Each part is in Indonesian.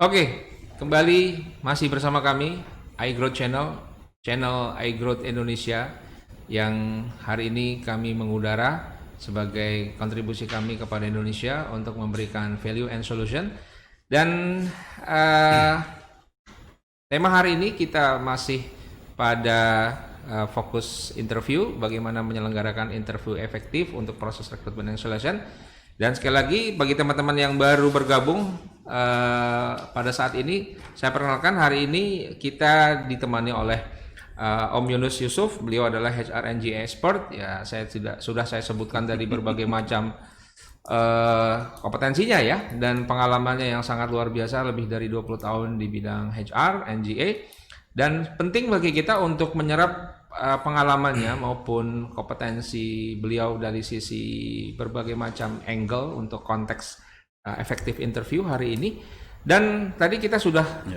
Oke, kembali masih bersama kami iGrowth channel iGrowth Indonesia yang hari ini kami mengudara sebagai kontribusi kami kepada Indonesia untuk memberikan value and solution. Dan eh, tema hari ini kita masih pada fokus interview, bagaimana menyelenggarakan interview efektif untuk proses rekrutmen dan selection. Dan sekali lagi bagi teman-teman yang baru bergabung pada saat ini, saya perkenalkan hari ini kita ditemani oleh Om Yunus Yusuf. Beliau adalah HRNG expert. Ya, saya sudah saya sebutkan dari berbagai macam kompetensinya ya, dan pengalamannya yang sangat luar biasa, lebih dari 20 tahun di bidang HR, NGA. Dan penting bagi kita untuk menyerap pengalamannya maupun kompetensi beliau dari sisi berbagai macam angle untuk konteks efektif interview hari ini. Dan tadi kita sudah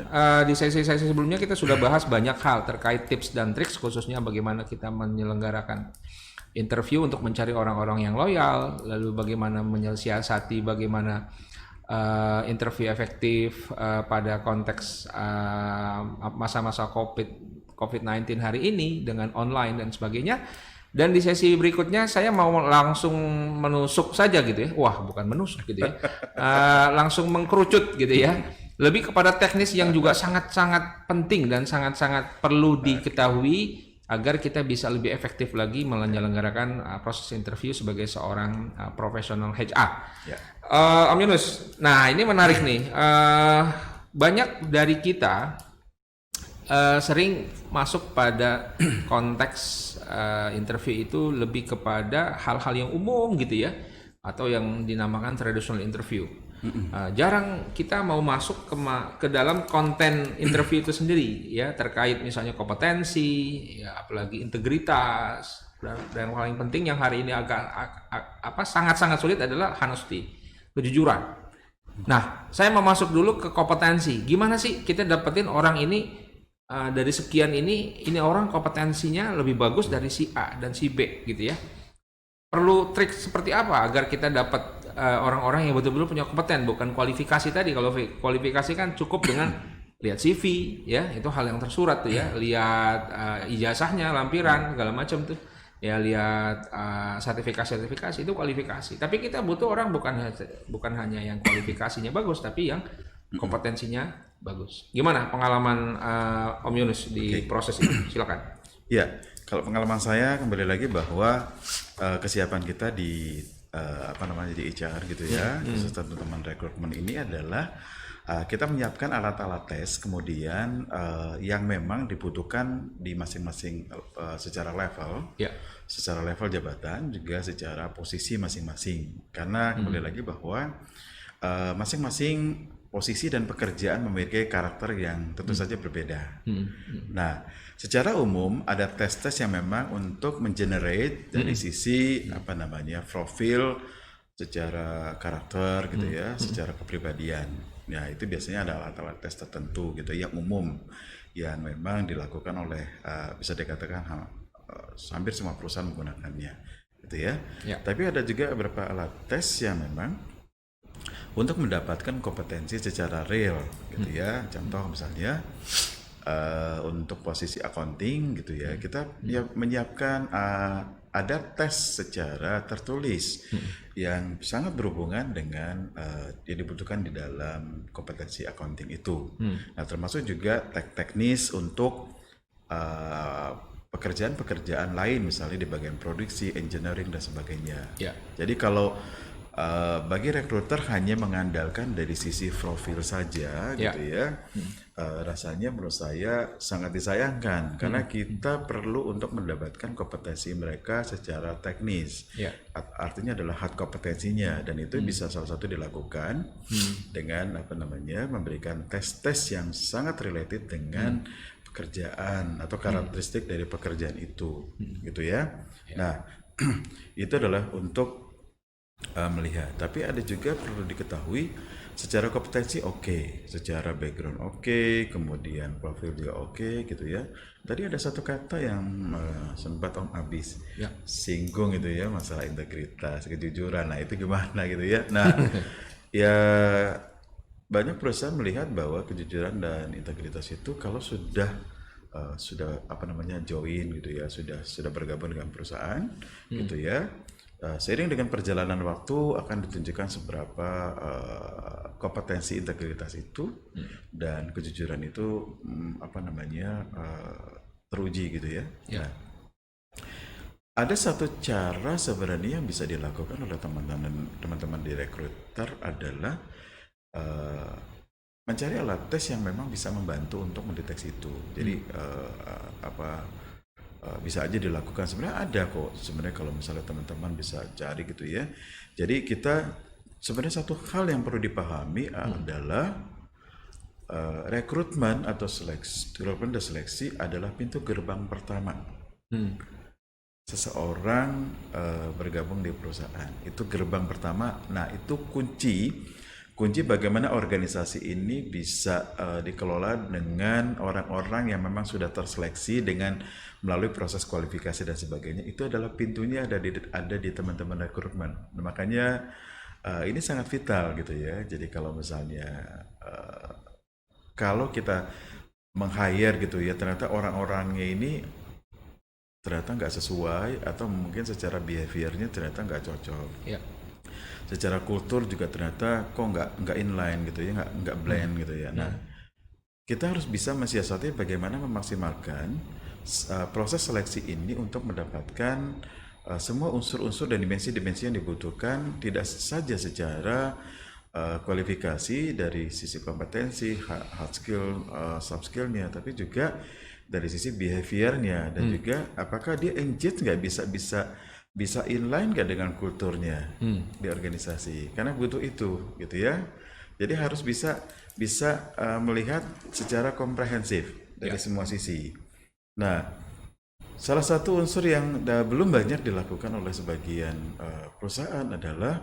di sesi-sesi sebelumnya kita sudah bahas banyak hal terkait tips dan triks, khususnya bagaimana kita menyelenggarakan interview untuk mencari orang-orang yang loyal, lalu bagaimana menyiasati bagaimana interview efektif pada konteks masa-masa COVID-19 hari ini dengan online dan sebagainya. Dan di sesi berikutnya saya mau langsung menusuk saja gitu ya. Wah, bukan menusuk gitu ya. Langsung mengkerucut gitu ya. Lebih kepada teknis yang juga sangat-sangat penting dan sangat-sangat perlu diketahui agar kita bisa lebih efektif lagi menyelenggarakan proses interview sebagai seorang profesional HR. Ya. Om Yunus, nah ini menarik nih. Banyak dari kita sering masuk pada konteks interview itu lebih kepada hal-hal yang umum gitu ya, atau yang dinamakan traditional interview. Jarang kita mau masuk ke dalam konten interview itu sendiri ya, terkait misalnya kompetensi ya, apalagi integritas, dan paling penting yang hari ini sangat-sangat sulit adalah honesty, kejujuran. Nah, saya mau masuk dulu ke kompetensi. Gimana sih kita dapetin orang ini dari sekian ini orang kompetensinya lebih bagus dari si A dan si B gitu ya. Perlu trik seperti apa agar kita dapat orang-orang yang betul-betul punya kompeten, bukan kualifikasi tadi. Kalau kualifikasi kan cukup dengan lihat CV ya, itu hal yang tersurat tuh ya, lihat ijazahnya, lampiran segala macam tuh ya, lihat sertifikasi itu kualifikasi. Tapi kita butuh orang bukan hanya yang kualifikasinya bagus, tapi yang kompetensinya bagus. Gimana pengalaman Om Yunus di proses ini? Silakan. Ya, kalau pengalaman saya kembali lagi bahwa kesiapan kita di di HR gitu ya, khusus teman-teman rekrutmen ini adalah kita menyiapkan alat-alat tes, kemudian yang memang dibutuhkan di masing-masing secara level jabatan, juga secara posisi masing-masing. Karena kembali lagi bahwa masing-masing posisi dan pekerjaan memiliki karakter yang tentu saja berbeda. Nah, secara umum ada tes-tes yang memang untuk mengenerate dari sisi profil secara karakter gitu ya, secara kepribadian. Ya, itu biasanya ada alat-alat tes tertentu gitu yang umum yang memang dilakukan oleh bisa dikatakan hampir semua perusahaan menggunakannya gitu ya. Tapi ada juga beberapa alat tes yang memang untuk mendapatkan kompetensi secara real gitu ya. Contoh misalnya untuk posisi accounting gitu ya, kita menyiapkan ada tes secara tertulis yang sangat berhubungan dengan yang dibutuhkan di dalam kompetensi accounting itu. Nah, termasuk juga teknis untuk pekerjaan-pekerjaan lain, misalnya di bagian produksi, engineering dan sebagainya. Jadi kalau bagi rekruter hanya mengandalkan dari sisi profil saja gitu ya, rasanya menurut saya sangat disayangkan karena kita perlu untuk mendapatkan kompetensi mereka secara teknis. Artinya adalah hard kompetensinya, dan itu bisa salah satu dilakukan dengan memberikan tes-tes yang sangat related dengan pekerjaan atau karakteristik dari pekerjaan itu gitu ya. Nah, itu adalah untuk melihat, tapi ada juga perlu diketahui secara kompetensi secara background kemudian profil juga gitu ya. Tadi ada satu kata yang sempat Om Abis singgung gitu ya, masalah integritas, kejujuran. Nah, itu gimana gitu ya. Nah, ya banyak perusahaan melihat bahwa kejujuran dan integritas itu kalau sudah apa namanya join gitu ya, sudah bergabung dengan perusahaan gitu ya. Seiring dengan perjalanan waktu akan ditunjukkan seberapa kompetensi integritas itu dan kejujuran itu apa namanya teruji gitu ya. Ya. Nah, ada satu cara sebenarnya yang bisa dilakukan oleh teman-teman di recruiter adalah mencari alat tes yang memang bisa membantu untuk mendeteksi itu. Jadi bisa aja dilakukan. Sebenarnya ada kok. Sebenarnya kalau misalnya teman-teman bisa cari gitu ya. Jadi kita sebenarnya satu hal yang perlu dipahami adalah rekrutmen atau seleksi adalah pintu gerbang pertama. Seseorang bergabung di perusahaan. Itu gerbang pertama. Nah, itu kunci bagaimana organisasi ini bisa dikelola dengan orang-orang yang memang sudah terseleksi dengan melalui proses kualifikasi dan sebagainya. Itu adalah pintunya ada di teman-teman rekrutmen. Nah, makanya ini sangat vital gitu ya. Jadi kalau misalnya kalau kita meng-hire gitu ya, ternyata orang-orangnya ini ternyata nggak sesuai atau mungkin secara behaviornya ternyata nggak cocok. Ya. Secara kultur juga ternyata kok nggak inline gitu ya, nggak blend gitu ya. Nah, kita harus bisa mensiasati bagaimana memaksimalkan proses seleksi ini untuk mendapatkan semua unsur-unsur dan dimensi-dimensi yang dibutuhkan, tidak saja secara kualifikasi dari sisi kompetensi, hard skill, soft skillnya, tapi juga dari sisi behaviornya dan juga apakah dia engage nggak bisa inline nggak dengan kulturnya di organisasi, karena butuh itu gitu ya. Jadi harus bisa melihat secara komprehensif dari semua sisi. Nah, salah satu unsur yang belum banyak dilakukan oleh sebagian perusahaan adalah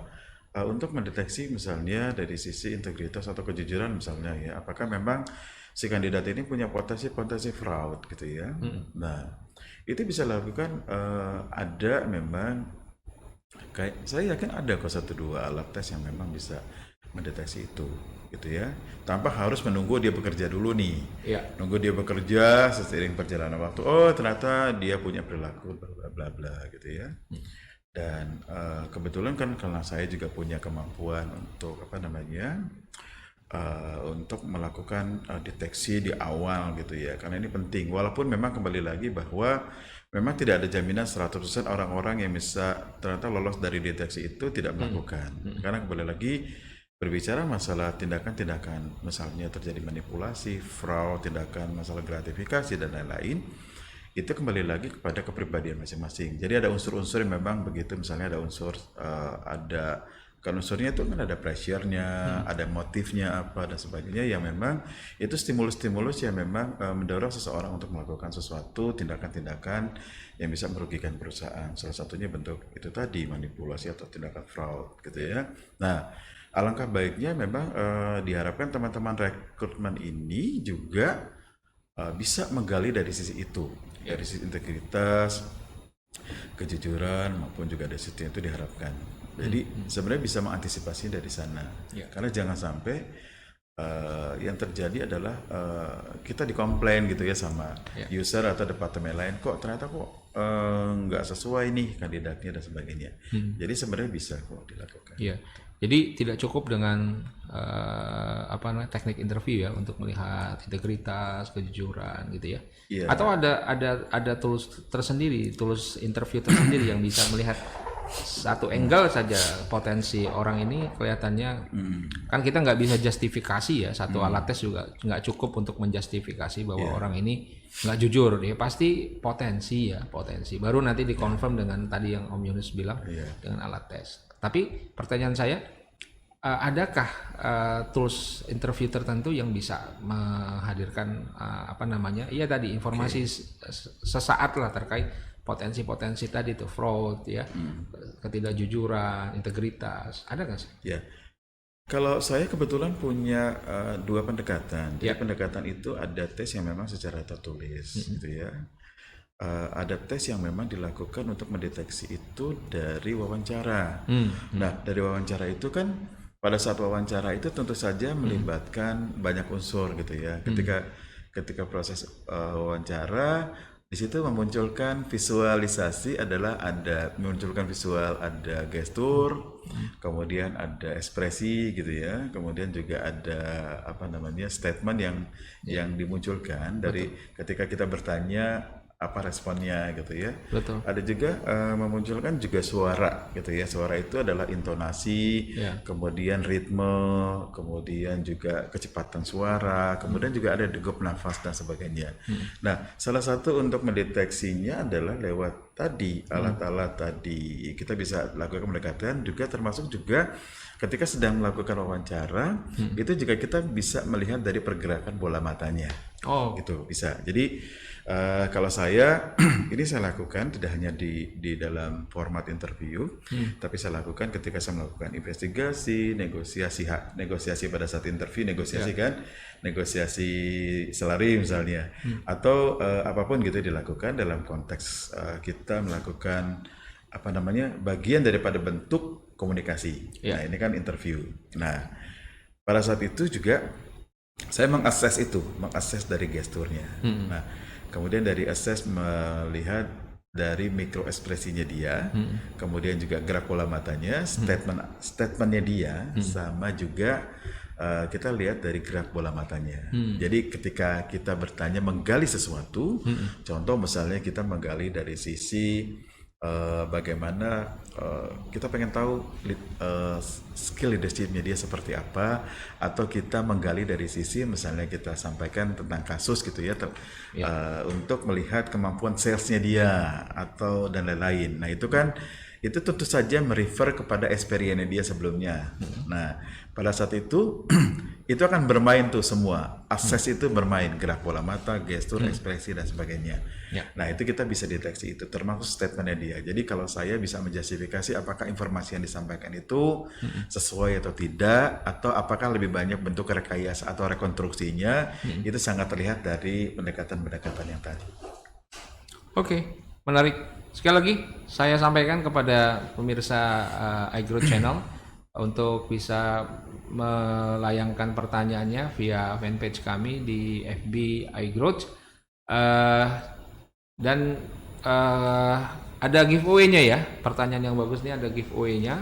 untuk mendeteksi misalnya dari sisi integritas atau kejujuran misalnya ya, apakah memang si kandidat ini punya potensi fraud gitu ya. Nah, itu bisa lakukan ada memang kayak saya yakin ada kok 1-2 alat tes yang memang bisa mendeteksi itu gitu ya, tanpa harus menunggu dia bekerja dulu nih. Nunggu dia bekerja seiring perjalanan waktu, oh ternyata dia punya perilaku bla bla bla gitu ya. Dan kebetulan kan karena saya juga punya kemampuan untuk apa namanya untuk melakukan deteksi di awal gitu ya, karena ini penting. Walaupun memang kembali lagi bahwa memang tidak ada jaminan 100% orang-orang yang bisa ternyata lolos dari deteksi itu tidak melakukan. Karena kembali lagi berbicara masalah tindakan-tindakan misalnya terjadi manipulasi, fraud, tindakan masalah gratifikasi dan lain-lain, itu kembali lagi kepada kepribadian masing-masing. Jadi ada unsur-unsur yang memang begitu, misalnya ada unsur kan unsurnya itu kan ada pressure-nya, ada motifnya apa dan sebagainya, yang memang itu stimulus-stimulus yang memang mendorong seseorang untuk melakukan sesuatu tindakan-tindakan yang bisa merugikan perusahaan. Salah satunya bentuk itu tadi manipulasi atau tindakan fraud gitu ya. Nah, alangkah baiknya memang diharapkan teman-teman rekrutmen ini juga bisa menggali dari sisi itu, dari sisi integritas, kejujuran maupun juga dari sisi itu diharapkan. Jadi sebenarnya bisa mengantisipasi dari sana, karena jangan sampai yang terjadi adalah kita dikomplain gitu ya sama user atau departemen lain, kok ternyata kok nggak sesuai nih kandidatnya dan sebagainya. Jadi sebenarnya bisa kok dilakukan. Jadi tidak cukup dengan teknik interview ya untuk melihat integritas, kejujuran gitu ya. Atau ada tools tersendiri, tools interview tersendiri yang bisa melihat satu angle saja potensi orang ini kelihatannya. Kan kita nggak bisa justifikasi ya, satu alat tes juga nggak cukup untuk menjustifikasi bahwa orang ini nggak jujur. Ya pasti potensi baru nanti dikonfirm dengan tadi yang Om Yunus bilang dengan alat tes. Tapi pertanyaan saya, adakah tools interview tertentu yang bisa menghadirkan informasi sesaat lah terkait potensi-potensi tadi tuh, fraud ya, ketidakjujuran, integritas, ada nggak sih? Ya, kalau saya kebetulan punya 2 pendekatan. Jadi pendekatan itu ada tes yang memang secara tertulis gitu ya. Ada tes yang memang dilakukan untuk mendeteksi itu dari wawancara. Nah, dari wawancara itu kan pada saat wawancara itu tentu saja melibatkan banyak unsur gitu ya. Ketika proses wawancara, di situ memunculkan visualisasi adalah memunculkan visual, ada gestur, kemudian ada ekspresi gitu ya, kemudian juga ada apa namanya statement yang dimunculkan dari ketika kita bertanya apa responnya gitu ya. Betul. Ada juga memunculkan juga suara gitu ya. Suara itu adalah intonasi, kemudian ritme, kemudian juga kecepatan suara, kemudian juga ada degup nafas dan sebagainya. Nah, salah satu untuk mendeteksinya adalah lewat tadi alat-alat tadi. Kita bisa lakukan pendekatan juga termasuk juga ketika sedang melakukan wawancara, itu juga kita bisa melihat dari pergerakan bola matanya. Oh, Gitu bisa. Jadi kalau saya ini saya lakukan tidak hanya di dalam format interview, tapi saya lakukan ketika saya melakukan investigasi, negosiasi pada saat interview, negosiasi salary misalnya, atau apapun gitu dilakukan dalam konteks kita melakukan apa namanya bagian daripada bentuk komunikasi. Nah ini kan interview. Nah pada saat itu juga saya mengakses dari gesturnya. Nah, kemudian dari akses melihat dari mikro ekspresinya dia, kemudian juga gerak pola matanya, statementnya dia, sama juga kita lihat dari gerak bola matanya. Jadi ketika kita bertanya menggali sesuatu, contoh misalnya kita menggali dari sisi bagaimana kita pengen tahu skill leadershipnya dia seperti apa, atau kita menggali dari sisi misalnya kita sampaikan tentang kasus gitu ya, untuk melihat kemampuan salesnya dia atau dan lain-lain. Nah itu kan itu tentu saja merefer kepada experience dia sebelumnya. Nah pada saat itu itu akan bermain tuh semua akses itu bermain, gerak bola mata, gestur, ekspresi dan sebagainya. Nah itu kita bisa deteksi itu termasuk statementnya dia. Jadi kalau saya bisa menjustifikasi apakah informasi yang disampaikan itu sesuai atau tidak, atau apakah lebih banyak bentuk rekayasa atau rekonstruksinya, itu sangat terlihat dari pendekatan-pendekatan yang tadi. Oke, menarik. Sekali lagi saya sampaikan kepada pemirsa iGrowth Channel untuk bisa melayangkan pertanyaannya via fanpage kami di FB iGrowth, dan ada giveaway-nya ya. Pertanyaan yang bagus nih, ada giveaway-nya.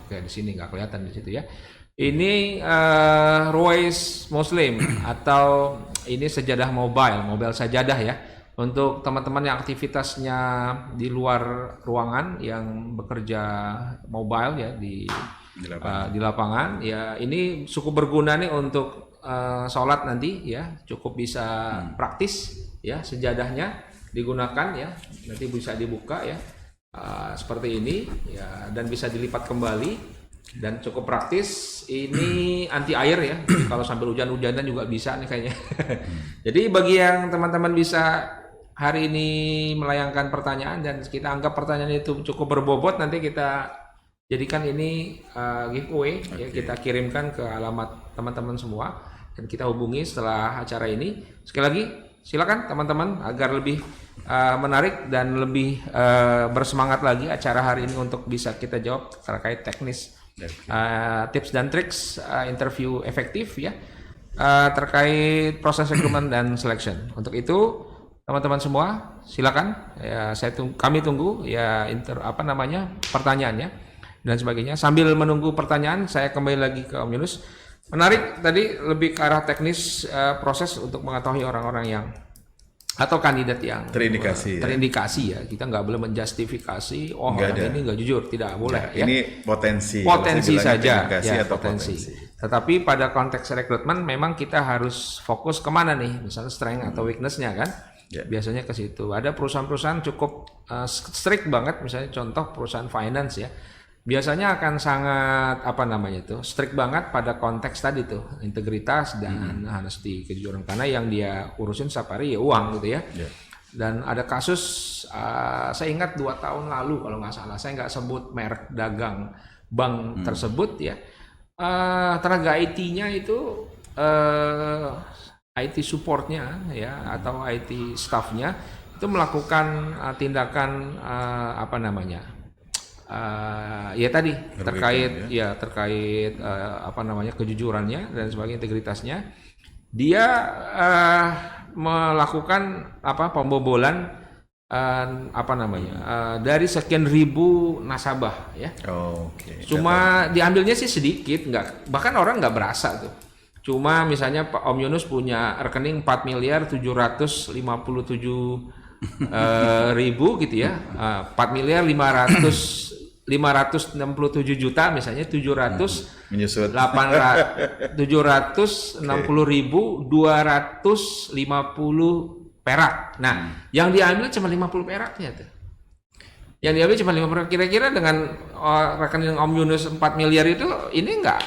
Oke, di sini nggak kelihatan di situ ya. Ini Ruwais Muslim atau ini sejadah mobile sajadah ya. Untuk teman-teman yang aktivitasnya di luar ruangan yang bekerja mobile ya di lapangan ya, ini cukup berguna nih untuk sholat nanti ya, cukup bisa praktis ya, sejadahnya digunakan ya, nanti bisa dibuka ya seperti ini ya, dan bisa dilipat kembali dan cukup praktis. Ini anti air ya, jadi kalau sambil hujan-hujanan juga bisa nih kayaknya. Jadi bagi yang teman-teman bisa hari ini melayangkan pertanyaan dan kita anggap pertanyaan itu cukup berbobot, nanti kita jadikan ini giveaway ya, kita kirimkan ke alamat teman-teman semua dan kita hubungi setelah acara ini. Sekali lagi silakan teman-teman agar lebih menarik dan lebih bersemangat lagi acara hari ini untuk bisa kita jawab terkait teknis tips dan triks interview efektif ya, terkait proses rekrutmen dan selection. Untuk itu teman-teman semua silakan ya, kami tunggu ya pertanyaannya dan sebagainya. Sambil menunggu pertanyaan, saya kembali lagi ke Om Yunus. Menarik tadi lebih ke arah teknis proses untuk mengetahui orang-orang yang atau kandidat yang terindikasi ya. Kita nggak boleh menjustifikasi orang ini nggak jujur, tidak boleh ya. Ini potensi saja ya, potensi. Tetapi pada konteks rekrutmen memang kita harus fokus kemana nih, misalnya strength atau weakness-nya kan. Biasanya ke situ. Ada perusahaan-perusahaan cukup strict banget, misalnya contoh perusahaan finance ya. Biasanya akan sangat strict banget pada konteks tadi tuh, integritas dan honesty, kejujuran, karena yang dia urusin setiap hari ya uang gitu ya. Dan ada kasus saya ingat 2 tahun lalu kalau nggak salah, saya nggak sebut merek dagang bank tersebut ya. Tenaga IT-nya itu IT supportnya ya atau IT staffnya itu melakukan tindakan ya tadi Merugikan, terkait apa namanya kejujurannya dan sebagainya, integritasnya, dia melakukan apa pembobolan apa namanya dari sekian ribu nasabah ya. Oke. Cuma diambilnya sih sedikit, nggak, bahkan orang nggak berasa tuh. Cuma misalnya Pak Om Yunus punya rekening 4 miliar 757 ribu gitu ya, 4 miliar 567 juta misalnya, 700 menyusut 760.250 perak. Nah, yang diambil cuma 50 peraknya tuh. Yang diambil cuma 50 perak. Kira-kira dengan rekening Om Yunus 4 miliar itu, ini enggak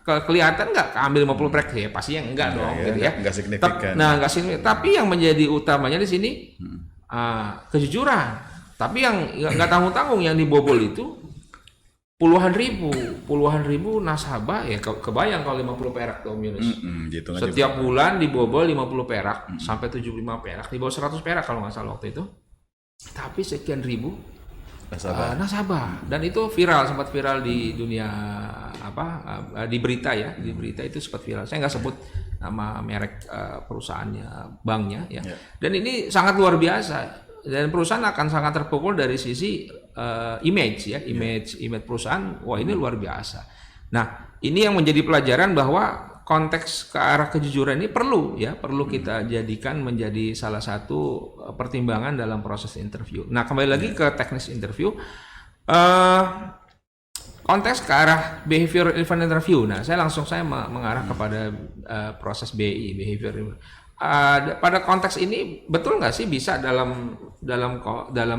kelihatan nggak keambil 50 perak ya? Pastinya enggak dong, gitu ya. Enggak signifikan. Nah, enggak signifikan. Tapi yang menjadi utamanya di sini kejujuran. Tapi yang nggak tanggung-tanggung yang dibobol itu puluhan ribu nasabah ya, kebayang kalau 50 perak tuh Om Yunus. Gitu Setiap bulan dibobol 50 perak sampai 75 perak, di bawah 100 perak kalau nggak salah waktu itu. Tapi sekian ribu nasabah, dan itu sempat viral di dunia di berita ya, di berita itu sempat viral. Saya nggak sebut nama merek perusahaannya, banknya ya. Dan ini sangat luar biasa. Dan perusahaan akan sangat terpukul dari sisi image ya, image perusahaan. Wah, ini luar biasa. Nah, ini yang menjadi pelajaran bahwa konteks ke arah kejujuran ini perlu kita jadikan menjadi salah satu pertimbangan dalam proses interview. Nah, kembali lagi ke teknis interview, konteks ke arah behavior driven interview. Nah, saya mengarah kepada proses BI, behavior. Pada konteks ini betul nggak sih bisa dalam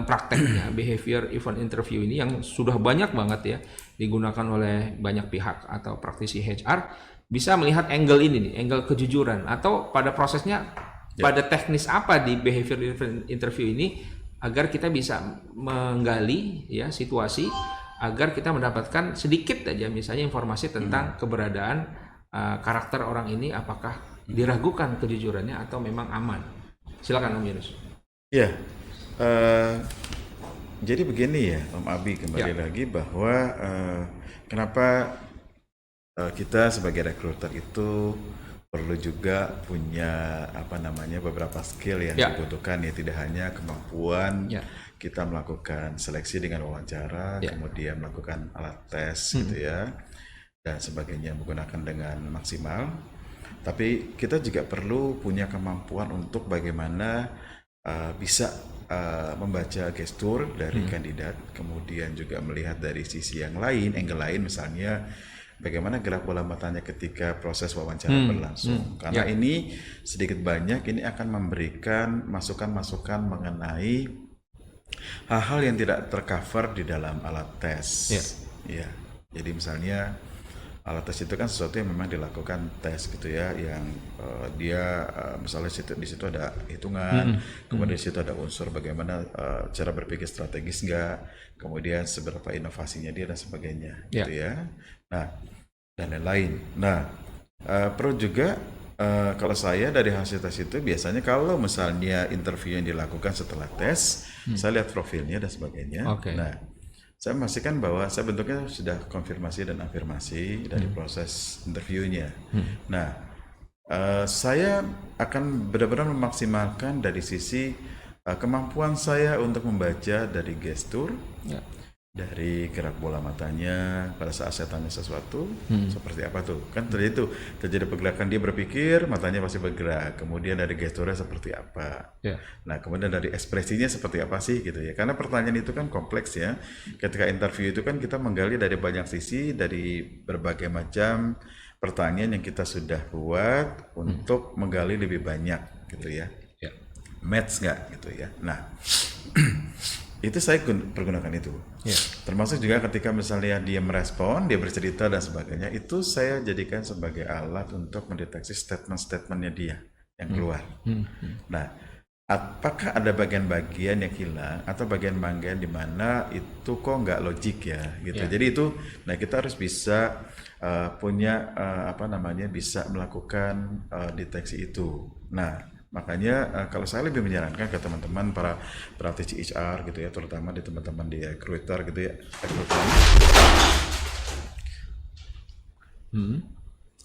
prakteknya behavior event interview ini yang sudah banyak banget ya digunakan oleh banyak pihak atau praktisi HR, bisa melihat angle ini nih, angle kejujuran, atau pada prosesnya pada teknis apa di behavior event interview ini agar kita bisa menggali ya situasi agar kita mendapatkan sedikit aja misalnya informasi tentang keberadaan karakter orang ini, apakah diragukan kejujurannya atau memang aman. Silakan Om Yunus. Ya, jadi begini ya Om Abi, kembali lagi bahwa kenapa kita sebagai recruiter itu perlu juga punya beberapa skill yang dibutuhkan ya, tidak hanya kemampuan kita melakukan seleksi dengan wawancara, kemudian melakukan alat tes gitu ya dan sebagainya menggunakan dengan maksimal. Tapi kita juga perlu punya kemampuan untuk bagaimana bisa membaca gestur dari kandidat, kemudian juga melihat dari sisi yang lain, angle lain, misalnya bagaimana gerak bola matanya ketika proses wawancara berlangsung. Karena ini sedikit banyak ini akan memberikan masukan-masukan mengenai hal-hal yang tidak tercover di dalam alat tes. Ya, jadi misalnya alat tes itu kan sesuatu yang memang dilakukan tes gitu ya, yang dia misalnya di situ ada hitungan, kemudian di situ ada unsur bagaimana cara berpikir strategis enggak, kemudian seberapa inovasinya dia dan sebagainya gitu ya. Nah, dan lain-lain. Nah, perlu juga kalau saya dari hasil tes itu biasanya kalau misalnya interview yang dilakukan setelah tes, saya lihat profilnya dan sebagainya. Nah, saya memastikan bahwa saya bentuknya sudah konfirmasi dan afirmasi dari proses interviewnya. Nah, saya akan benar-benar memaksimalkan dari sisi kemampuan saya untuk membaca dari gestur, dari gerak bola matanya pada saat saya tanya sesuatu, seperti apa tuh. Kan terjadi pergerakan, dia berpikir, matanya pasti bergerak, kemudian dari gesturnya seperti apa. Nah, kemudian dari ekspresinya seperti apa sih gitu ya. Karena pertanyaan itu kan kompleks ya. Ketika interview itu kan kita menggali dari banyak sisi, dari berbagai macam pertanyaan yang kita sudah buat untuk menggali lebih banyak gitu ya. Match nggak gitu ya. Nah, itu saya pergunakan itu. Termasuk juga ketika misalnya dia merespon, dia bercerita dan sebagainya, itu saya jadikan sebagai alat untuk mendeteksi statement-statementnya dia yang keluar. Nah, apakah ada bagian-bagian yang hilang atau bagian-bagian di mana itu kok nggak logik ya gitu. Jadi itu, nah kita harus bisa punya bisa melakukan deteksi itu. Nah, Makanya kalau saya lebih menyarankan ke teman-teman para praktisi HR gitu ya, terutama di teman-teman di recruiter gitu ya,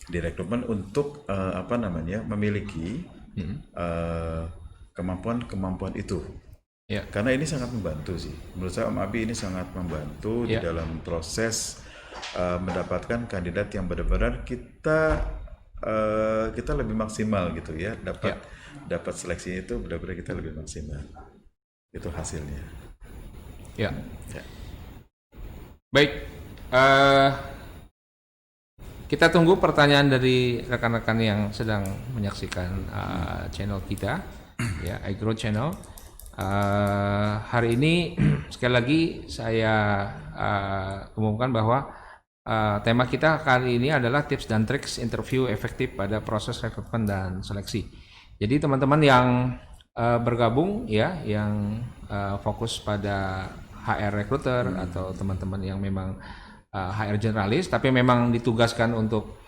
di rekrutmen untuk memiliki kemampuan itu. Ya. Karena ini sangat membantu sih. Menurut saya Om Abi ini sangat membantu di dalam proses mendapatkan kandidat yang benar-benar kita lebih maksimal gitu ya. Dapat seleksi itu benar-benar kita lebih maksimal. Itu hasilnya. Ya. Baik. Kita tunggu pertanyaan dari rekan-rekan yang sedang menyaksikan channel kita, ya, iGrow Channel. Hari ini sekali lagi saya umumkan bahwa tema kita kali ini adalah tips dan triks interview efektif pada proses rekrutmen dan seleksi. Jadi teman-teman yang bergabung ya, yang fokus pada HR recruiter atau teman-teman yang memang HR generalis tapi memang ditugaskan untuk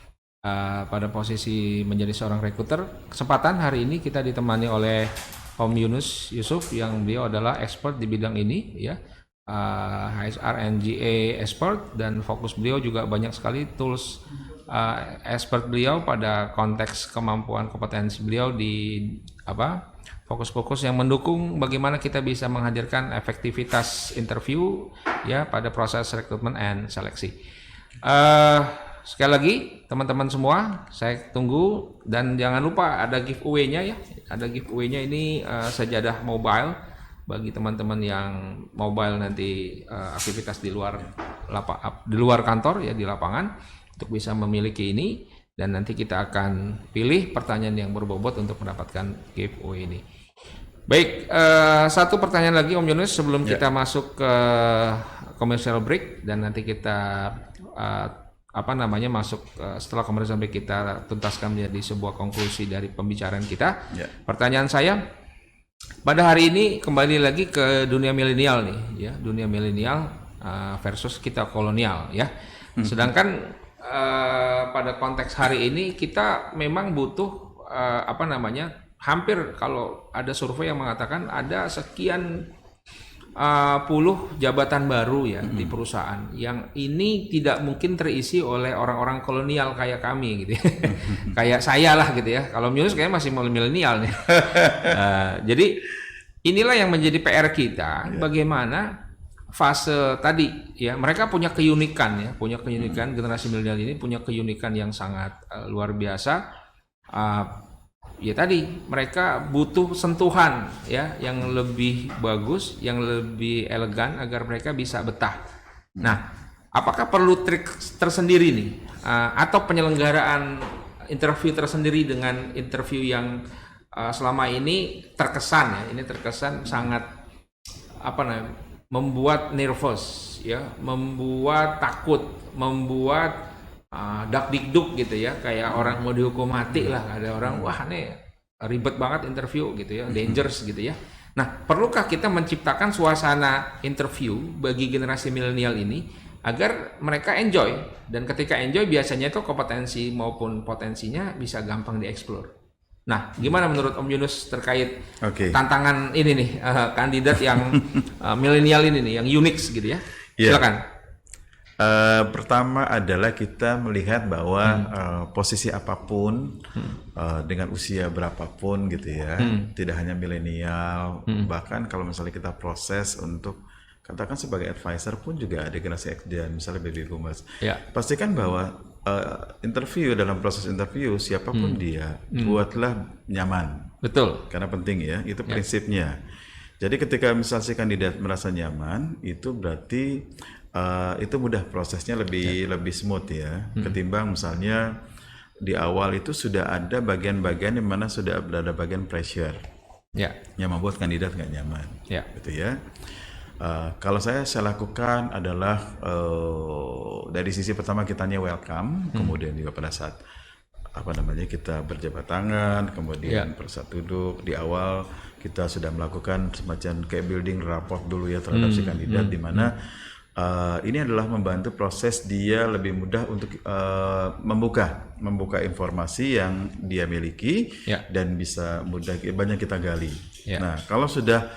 pada posisi menjadi seorang recruiter, kesempatan hari ini kita ditemani oleh Om Yunus Yusuf yang beliau adalah expert di bidang ini ya, HR NGA expert, dan fokus beliau juga banyak sekali tools expert beliau pada konteks kemampuan kompetensi beliau di fokus-fokus yang mendukung bagaimana kita bisa menghadirkan efektivitas interview ya pada proses rekrutmen and seleksi. Sekali lagi teman-teman semua, saya tunggu, dan jangan lupa ada giveaway-nya ya. Ada giveaway-nya ini sajadah mobile bagi teman-teman yang mobile nanti aktivitas di luar kantor ya, di lapangan, untuk bisa memiliki ini, dan nanti kita akan pilih pertanyaan yang berbobot untuk mendapatkan giveaway ini. Baik, satu pertanyaan lagi Om Yunus sebelum kita masuk ke commercial break, dan nanti kita masuk setelah commercial break kita tuntaskan menjadi sebuah konklusi dari pembicaraan kita. Pertanyaan saya pada hari ini kembali lagi ke dunia milenial nih ya, dunia milenial versus kita kolonial ya. Sedangkan pada konteks hari ini kita memang butuh hampir, kalau ada survei yang mengatakan ada sekian puluh jabatan baru ya di perusahaan yang ini tidak mungkin terisi oleh orang-orang kolonial kayak kami gitu ya. Kayak saya lah gitu ya. Kalau Yunus kayaknya masih milenial nih. Jadi inilah yang menjadi PR kita, bagaimana fase tadi ya, mereka punya keunikan ya, generasi milenial ini punya keunikan yang sangat luar biasa. Ya tadi mereka butuh sentuhan ya yang lebih bagus, yang lebih elegan agar mereka bisa betah. Nah, apakah perlu trik tersendiri nih atau penyelenggaraan interview tersendiri dengan interview yang selama ini terkesan sangat membuat nervous ya, membuat takut, membuat dak-dikduk gitu ya, kayak orang mau dihukum mati lah, ada orang wah nih ribet banget interview gitu ya, dangerous gitu ya. Nah, perlukah kita menciptakan suasana interview bagi generasi milenial ini agar mereka enjoy, dan ketika enjoy biasanya itu kompetensi maupun potensinya bisa gampang dieksplor. Nah, gimana menurut Om Yunus terkait tantangan ini nih, kandidat yang milenial ini nih, yang unik gitu ya? Silakan. Pertama adalah kita melihat bahwa posisi apapun dengan usia berapapun gitu ya, tidak hanya milenial, bahkan kalau misalnya kita proses untuk katakan sebagai advisor pun juga ada generasi X dan misalnya baby boomers. Pastikan bahwa dalam proses interview siapapun dia, buatlah nyaman. Betul. Karena penting ya, itu prinsipnya. Jadi ketika misalnya si kandidat merasa nyaman, itu berarti itu mudah, prosesnya lebih smooth ya, ketimbang misalnya di awal itu sudah ada bagian-bagian yang mana sudah ada bagian pressure yang membuat kandidat nggak nyaman, gitu ya. Kalau saya lakukan adalah dari sisi pertama kitanya welcome, kemudian juga pada saat kita berjabat tangan, kemudian pada saat duduk di awal kita sudah melakukan semacam kayak building rapport dulu ya terhadap si kandidat, di mana ini adalah membantu proses dia lebih mudah untuk membuka informasi yang dia miliki dan bisa mudah banyak kita gali. Nah, kalau sudah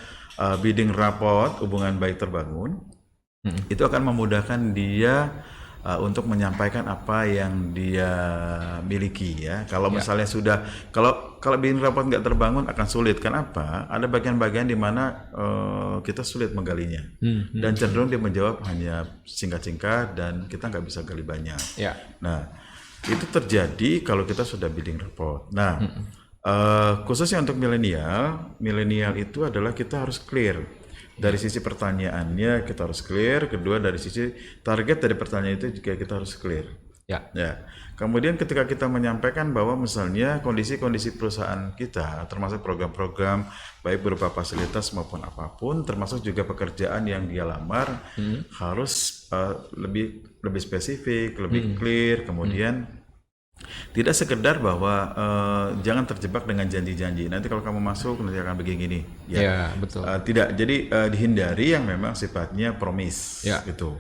bidding rapport hubungan baik terbangun, itu akan memudahkan dia untuk menyampaikan apa yang dia miliki ya. Kalau misalnya sudah kalau bidding rapport nggak terbangun akan sulit. Kenapa? Ada bagian-bagian di mana kita sulit menggalinya dan cenderung dia menjawab hanya singkat-singkat dan kita nggak bisa gali banyak. Nah, itu terjadi kalau kita sudah bidding rapport. Nah, khususnya untuk milenial itu adalah kita harus clear. Dari sisi pertanyaannya kita harus clear, kedua dari sisi target dari pertanyaan itu juga kita harus clear. Ya. Kemudian ketika kita menyampaikan bahwa misalnya kondisi-kondisi perusahaan kita, termasuk program-program baik berupa fasilitas maupun apapun, termasuk juga pekerjaan yang dia lamar, harus lebih spesifik, lebih clear, kemudian tidak sekedar bahwa jangan terjebak dengan janji-janji. Nanti kalau kamu masuk nanti akan begini. Betul. Tidak. Jadi dihindari yang memang sifatnya promise gitu.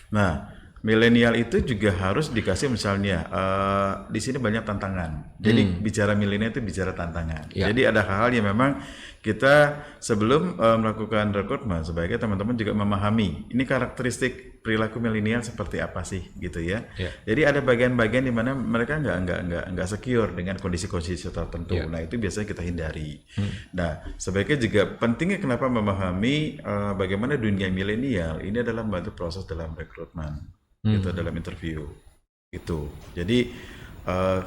Nah, milenial itu juga harus dikasih misalnya di sini banyak tantangan. Jadi bicara milenial itu bicara tantangan. Jadi ada hal-hal yang memang kita sebelum melakukan rekrutmen sebaiknya teman-teman juga memahami ini karakteristik perilaku milenial seperti apa sih gitu ya. Jadi ada bagian-bagian di mana mereka nggak secure dengan kondisi-kondisi tertentu. Nah, itu biasanya kita hindari. Nah, sebaiknya juga pentingnya kenapa memahami bagaimana dunia milenial ini adalah membantu proses dalam rekrutmen. Itu dalam interview itu. Jadi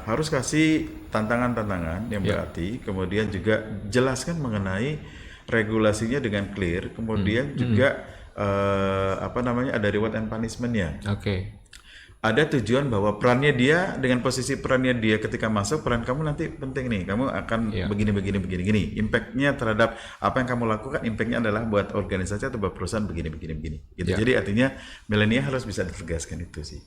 harus kasih tantangan-tantangan yang berarti, kemudian juga jelaskan mengenai regulasinya dengan clear, kemudian juga ada reward and punishment-nya. Ada tujuan bahwa perannya dia dengan posisi perannya dia ketika masuk, peran kamu nanti penting nih, kamu akan begini. Impact-nya terhadap apa yang kamu lakukan, impact-nya adalah buat organisasi atau buat perusahaan begini. Gitu. Jadi artinya milenial harus bisa ditegaskan itu sih.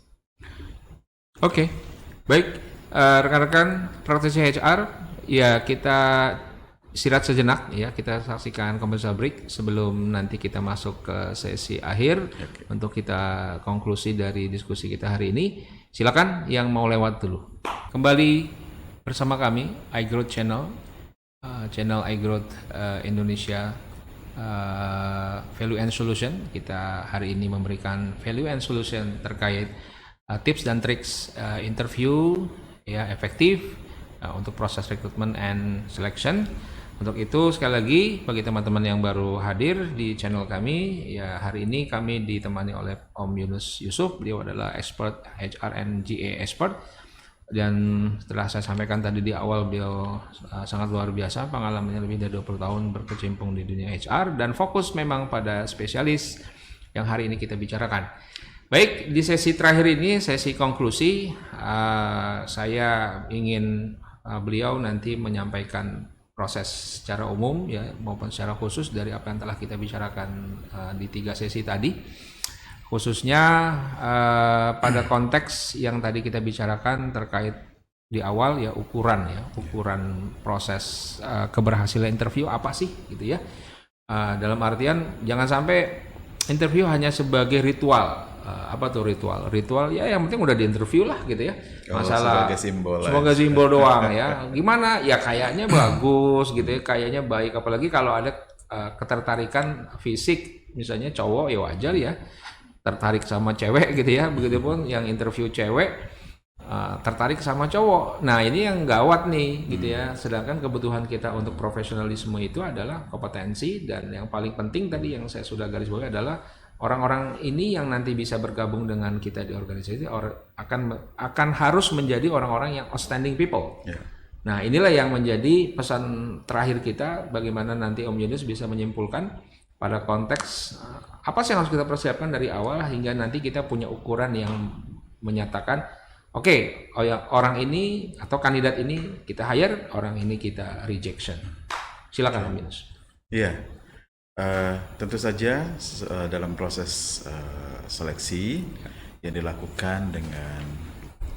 Baik, rekan-rekan praktisi HR, ya kita istirahat sejenak ya, kita saksikan commercial break sebelum nanti kita masuk ke sesi akhir untuk kita konklusi dari diskusi kita hari ini. Silakan yang mau lewat dulu. Kembali bersama kami iGrowth Channel, channel iGrowth Indonesia Value and Solution. Kita hari ini memberikan value and solution terkait tips dan triks interview ya efektif untuk proses rekrutmen and selection. Untuk itu sekali lagi bagi teman-teman yang baru hadir di channel kami, ya hari ini kami ditemani oleh Om Yunus Yusuf. Beliau adalah expert HR and GA expert, dan setelah saya sampaikan tadi di awal, beliau sangat luar biasa, pengalamannya lebih dari 20 tahun berkecimpung di dunia HR dan fokus memang pada spesialis yang hari ini kita bicarakan. Baik, di sesi terakhir ini, sesi konklusi, saya ingin beliau nanti menyampaikan proses secara umum ya maupun secara khusus dari apa yang telah kita bicarakan di 3 sesi tadi, khususnya pada konteks yang tadi kita bicarakan terkait di awal ya ukuran proses keberhasilan interview apa sih gitu ya, dalam artian jangan sampai interview hanya sebagai ritual. Apa tuh ritual ya yang penting udah diinterview lah gitu ya, masalah sebagai simbol doang ya, gimana ya kayaknya bagus gitu ya, kayaknya baik, apalagi kalau ada ketertarikan fisik misalnya cowok ya wajar ya tertarik sama cewek gitu ya, begitupun yang interview cewek tertarik sama cowok. Nah ini yang gawat nih gitu ya, sedangkan kebutuhan kita untuk profesionalisme itu adalah kompetensi, dan yang paling penting tadi yang saya sudah garis bawahi adalah orang-orang ini yang nanti bisa bergabung dengan kita di organisasi akan harus menjadi orang-orang yang outstanding people. Nah inilah yang menjadi pesan terakhir kita, bagaimana nanti Om Yunus bisa menyimpulkan pada konteks apa sih yang harus kita persiapkan dari awal hingga nanti kita punya ukuran yang menyatakan oke, orang ini atau kandidat ini kita hire, orang ini kita rejection. Silakan Om Yunus. Tentu saja dalam proses seleksi yang dilakukan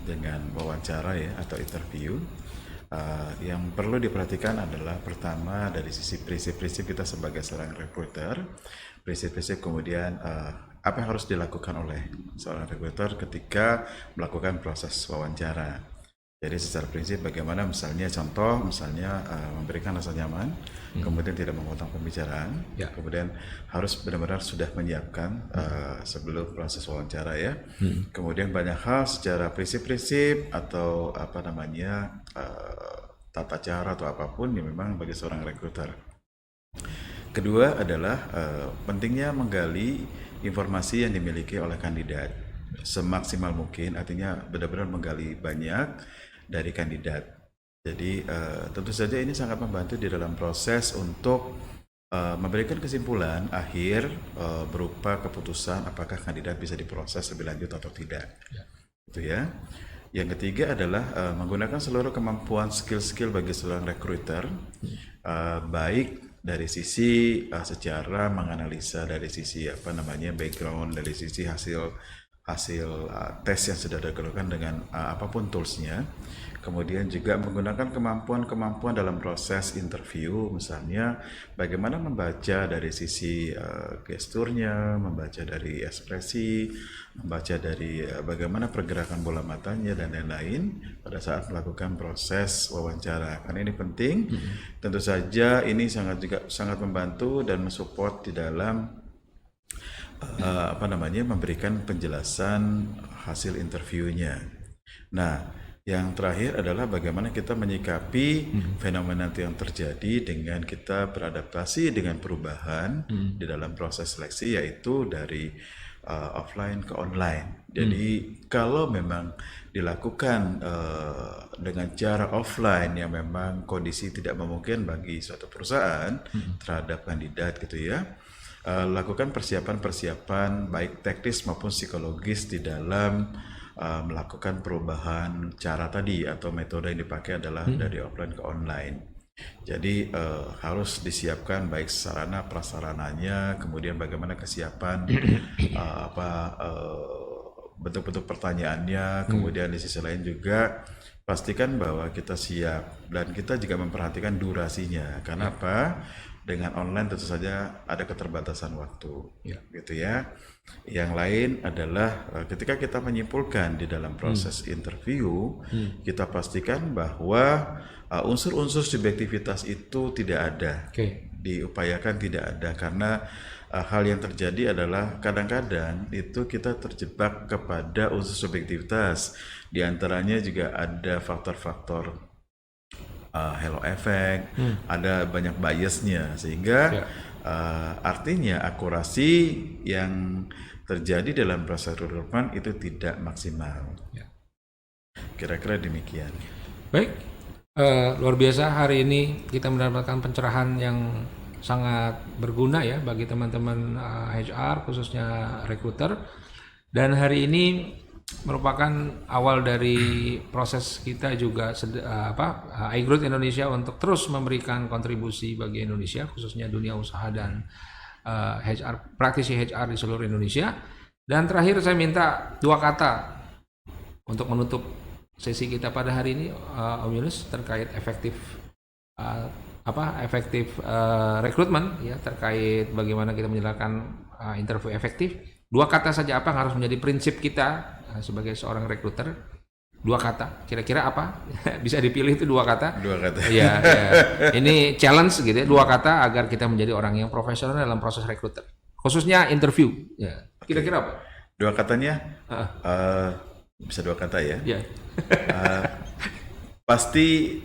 dengan wawancara ya atau interview, yang perlu diperhatikan adalah pertama dari sisi prinsip-prinsip kita sebagai seorang recruiter, prinsip-prinsip kemudian apa yang harus dilakukan oleh seorang recruiter ketika melakukan proses wawancara. Jadi secara prinsip bagaimana misalnya memberikan rasa nyaman, kemudian tidak memotong pembicaraan, kemudian harus benar-benar sudah menyiapkan sebelum proses wawancara ya. Kemudian banyak hal secara prinsip-prinsip atau tata cara atau apapun yang memang bagi seorang recruiter. Kedua adalah pentingnya menggali informasi yang dimiliki oleh kandidat semaksimal mungkin, artinya benar-benar menggali banyak dari kandidat. Jadi tentu saja ini sangat membantu di dalam proses untuk memberikan kesimpulan akhir berupa keputusan apakah kandidat bisa diproses lebih lanjut atau tidak. Itu ya. Yang ketiga adalah menggunakan seluruh kemampuan skill-skill bagi seorang recruiter, baik dari sisi secara menganalisa, dari sisi background, dari sisi hasil tes yang sudah dilakukan dengan apapun toolsnya. Kemudian juga menggunakan kemampuan dalam proses interview, misalnya bagaimana membaca dari sisi gesturnya, membaca dari ekspresi, membaca dari bagaimana pergerakan bola matanya dan lain-lain pada saat melakukan proses wawancara. Karena ini penting, tentu saja ini sangat membantu dan mensupport di dalam memberikan penjelasan hasil interviewnya. Nah, yang terakhir adalah bagaimana kita menyikapi fenomena yang terjadi dengan kita beradaptasi dengan perubahan di dalam proses seleksi, yaitu dari offline ke online. Jadi kalau memang dilakukan dengan cara offline yang memang kondisi tidak memungkinkan bagi suatu perusahaan terhadap kandidat gitu ya, lakukan persiapan baik teknis maupun psikologis di dalam melakukan perubahan cara tadi, atau metode yang dipakai adalah dari offline ke online. Jadi harus disiapkan baik sarana prasarananya, kemudian bagaimana kesiapan bentuk-bentuk pertanyaannya, kemudian di sisi lain juga pastikan bahwa kita siap dan kita juga memperhatikan durasinya. Karena apa? Dengan online tentu saja ada keterbatasan waktu, gitu ya. Yang lain adalah ketika kita menyimpulkan di dalam proses interview, kita pastikan bahwa unsur-unsur subjektivitas itu tidak ada, diupayakan tidak ada, karena hal yang terjadi adalah kadang-kadang itu kita terjebak kepada unsur subjektivitas. Di antaranya juga ada faktor-faktor halo effect, ada banyak biasnya, sehingga artinya akurasi yang terjadi dalam proses rekrutmen itu tidak maksimal. Kira-kira demikian. Baik, luar biasa hari ini kita mendapatkan pencerahan yang sangat berguna ya bagi teman-teman HR khususnya recruiter, dan hari ini merupakan awal dari proses kita juga iGrowth Indonesia untuk terus memberikan kontribusi bagi Indonesia khususnya dunia usaha dan HR, praktisi HR di seluruh Indonesia. Dan terakhir saya minta 2 kata untuk menutup sesi kita pada hari ini, Om Yunus, terkait efektif rekrutmen ya, terkait bagaimana kita menjalankan interview efektif. 2 kata saja apa yang harus menjadi prinsip kita sebagai seorang rekruter. 2 kata, kira-kira apa? Bisa dipilih itu 2 kata. 2 kata. Iya. Ini challenge gitu ya, 2 kata agar kita menjadi orang yang profesional dalam proses rekruter, khususnya interview. Ya. Kira-kira apa? 2 katanya, bisa 2 kata ya. Ya. Pasti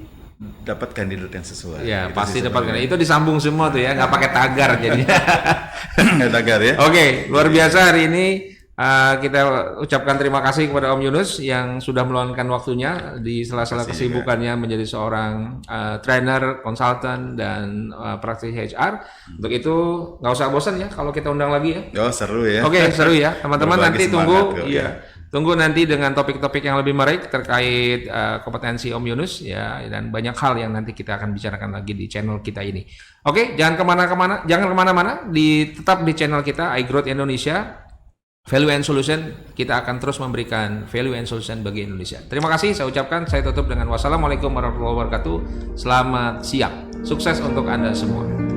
dapat kandidat yang sesuai. Ya, pasti dapat kandidat. Itu disambung semua tuh ya, nggak pakai tagar jadinya. Nggak tagar ya. Oke, luar biasa hari ini. Kita ucapkan terima kasih kepada Om Yunus yang sudah meluangkan waktunya di sela-sela kesibukannya menjadi seorang trainer, konsultan, dan praktisi HR. Untuk itu nggak usah bosan ya kalau kita undang lagi ya. Oh, seru ya. Oke, seru ya. Teman-teman nanti tunggu. Ya. Tunggu nanti dengan topik-topik yang lebih menarik terkait kompetensi Om Yunus ya, dan banyak hal yang nanti kita akan bicarakan lagi di channel kita ini. Oke, jangan kemana-mana, tetap di channel kita iGrowth Indonesia. Value and Solution, kita akan terus memberikan value and solution bagi Indonesia. Terima kasih, saya ucapkan, saya tutup dengan wassalamualaikum warahmatullahi wabarakatuh. Selamat siang, sukses untuk Anda semua.